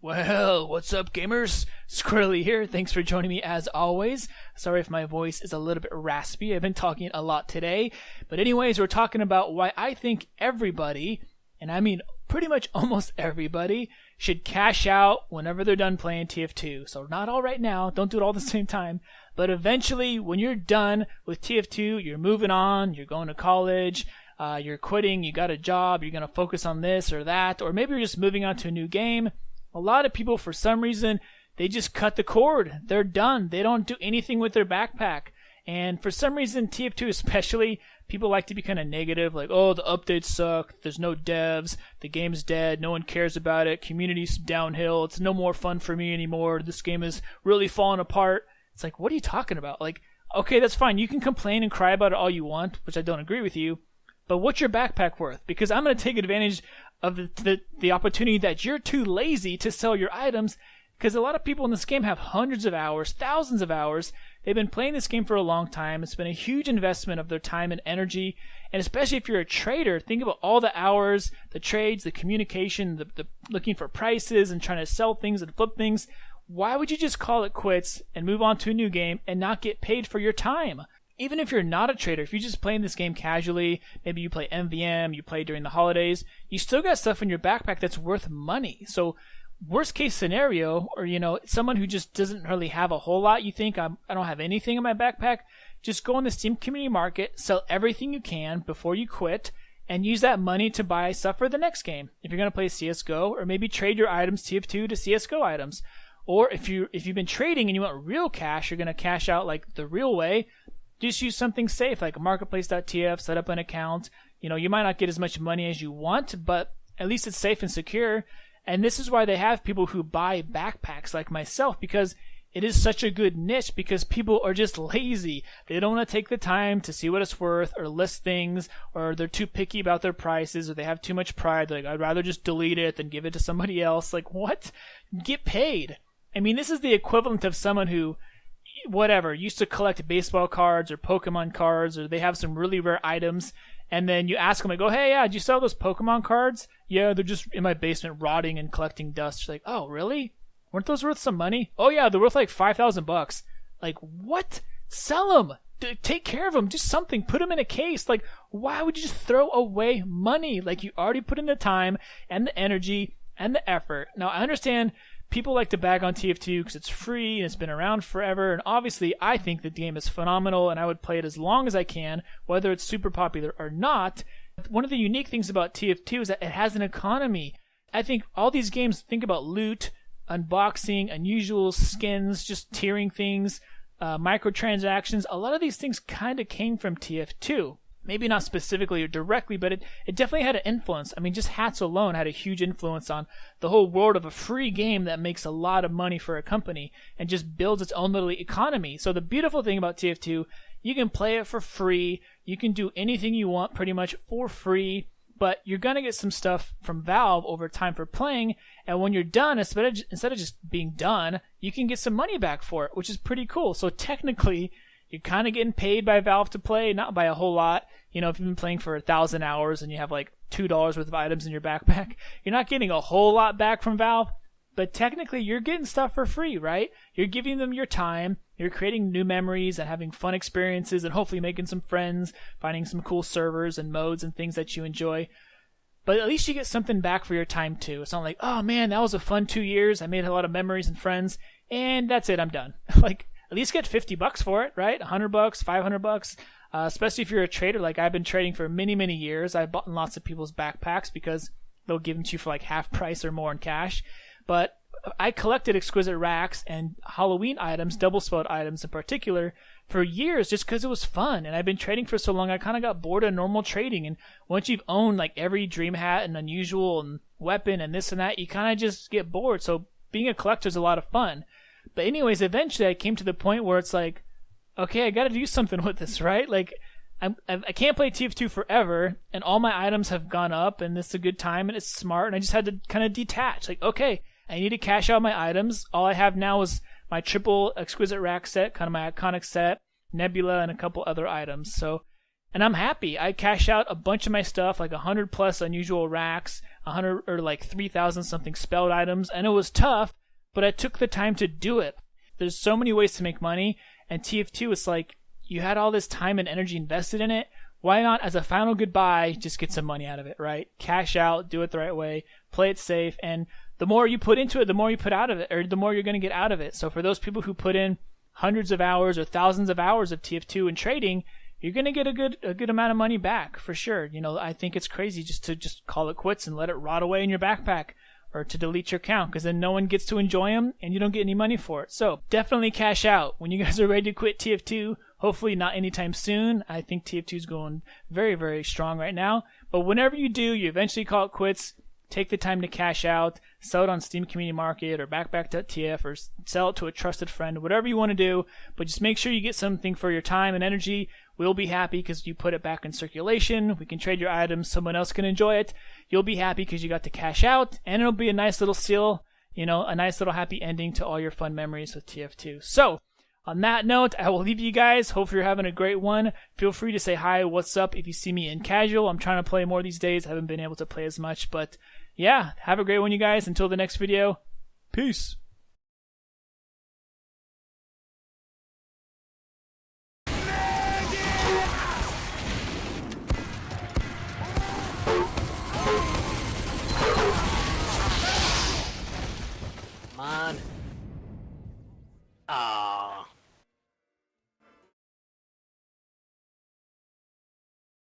Well, what's up, gamers? Squirrely here. Thanks for joining me as always. Sorry if my voice is a little bit raspy. I've been talking a lot today. But anyways, we're talking about why I think everybody, and I mean pretty much almost everybody, should cash out whenever they're done playing TF2. So not all right now. Don't do it all at the same time. But eventually, when you're done with TF2, you're moving on, you're going to college, you're quitting, you got a job, you're going to focus on this or that, or maybe you're just moving on to a new game. A lot of people, for some reason, they just cut the cord. They're done. They don't do anything with their backpack. And for some reason, TF2 especially, people like to be kind of negative, like, oh, the updates suck, there's no devs, the game's dead, no one cares about it, community's downhill, it's no more fun for me anymore, this game is really falling apart. It's like, what are you talking about? Like, okay, that's fine. You can complain and cry about it all you want, which I don't agree with you, but what's your backpack worth? Because I'm going to take advantage of the opportunity that you're too lazy to sell your items, because a lot of people in this game have hundreds of hours, thousands of hours. They've been playing this game for a long time. It's been a huge investment of their time and energy, and especially if you're a trader, think about all the hours, the trades, the communication, the looking for prices and trying to sell things and flip things. Why would you just call it quits and move on to a new game and not get paid for your time? Even if you're not a trader, if you're just playing this game casually, maybe you play MVM, you play during the holidays, you still got stuff in your backpack that's worth money. So worst case scenario, or someone who just doesn't really have a whole lot, you think I don't have anything in my backpack, just go on the Steam community market, sell everything you can before you quit, and use that money to buy stuff for the next game. If you're going to play CSGO, or maybe trade your items TF2 to CSGO items. Or if you've been trading and you want real cash, you're going to cash out like the real way, just use something safe like marketplace.tf, set up an account. You might not get as much money as you want, but at least it's safe and secure. And this is why they have people who buy backpacks like myself, because it is such a good niche, because people are just lazy. They don't want to take the time to see what it's worth or list things, or they're too picky about their prices, or they have too much pride. They're like, I'd rather just delete it than give it to somebody else. Like, what? Get paid. I mean, this is the equivalent of someone who, used to collect baseball cards or Pokemon cards, or they have some really rare items, and then you ask them, like, oh, hey, yeah, did you sell those Pokemon cards? Yeah, they're just in my basement rotting and collecting dust. You're like, oh, really? Weren't those worth some money? Oh, yeah, they're worth like $5,000. Like, what? Sell them. Take care of them. Do something. Put them in a case. Like, why would you just throw away money? Like, you already put in the time and the energy and the effort. Now, I understand people like to bag on TF2 because it's free and it's been around forever, and obviously I think the game is phenomenal and I would play it as long as I can, whether it's super popular or not. One of the unique things about TF2 is that it has an economy. I think all these games think about loot, unboxing, unusual skins, just tiering things, microtransactions. A lot of these things kind of came from TF2. Maybe not specifically or directly, but it definitely had an influence. I mean, just hats alone had a huge influence on the whole world of a free game that makes a lot of money for a company and just builds its own little economy. So the beautiful thing about TF2, you can play it for free. You can do anything you want pretty much for free, but you're going to get some stuff from Valve over time for playing. And when you're done, instead of just being done, you can get some money back for it, which is pretty cool. So technically, you're kind of getting paid by Valve to play, not by a whole lot. If you've been playing for 1,000 hours and you have like $2 worth of items in your backpack, you're not getting a whole lot back from Valve, but technically you're getting stuff for free, right? You're giving them your time, you're creating new memories and having fun experiences and hopefully making some friends, finding some cool servers and modes and things that you enjoy. But at least you get something back for your time too. It's not like, oh man, that was a fun 2 years, I made a lot of memories and friends, and that's it, I'm done. Like, at least get $50 for it, right? $100, $500, especially if you're a trader. Like, I've been trading for many, many years. I've bought in lots of people's backpacks because they'll give them to you for like half price or more in cash. But I collected exquisite racks and Halloween items, double-spelled items in particular, for years just because it was fun. And I've been trading for so long, I kind of got bored of normal trading. And once you've owned like every dream hat and unusual and weapon and this and that, you kind of just get bored. So being a collector is a lot of fun. But anyways, eventually I came to the point where it's like, okay, I got to do something with this, right? Like, I can't play TF2 forever, and all my items have gone up, and it's a good time, and it's smart, and I just had to kind of detach. Like, okay, I need to cash out my items. All I have now is my triple exquisite rack set, kind of my iconic set, Nebula, and a couple other items. So And I'm happy. I cashed out a bunch of my stuff, like 100 plus unusual racks, 100 or like 3,000 something spelled items, and it was tough, but I took the time to do it. There's so many ways to make money, and TF2, it's like you had all this time and energy invested in it. Why not, as a final goodbye, just get some money out of it, right? Cash out, do it the right way, play it safe, and the more you put into it, the more you put out of it, or the more you're going to get out of it. So for those people who put in hundreds of hours or thousands of hours of TF2 and trading, you're going to get a good amount of money back for sure. You know, I think it's crazy just to call it quits and let it rot away in your backpack, or to delete your account, because then no one gets to enjoy them and you don't get any money for it. So definitely cash out when you guys are ready to quit TF2. Hopefully not anytime soon. I think TF2 is going very, very strong right now. But whenever you do, you eventually call it quits. Take the time to cash out, sell it on Steam Community Market or bp.tf, or sell it to a trusted friend, whatever you want to do. But just make sure you get something for your time and energy. We'll be happy because you put it back in circulation. We can trade your items. Someone else can enjoy it. You'll be happy because you got to cash out, and it'll be a nice little seal, you know, a nice little happy ending to all your fun memories with TF2. So on that note, I will leave you guys. Hopefully you're having a great one. Feel free to say hi, what's up, if you see me in casual. I'm trying to play more these days. I haven't been able to play as much, but yeah, have a great one, you guys. Until the next video, peace.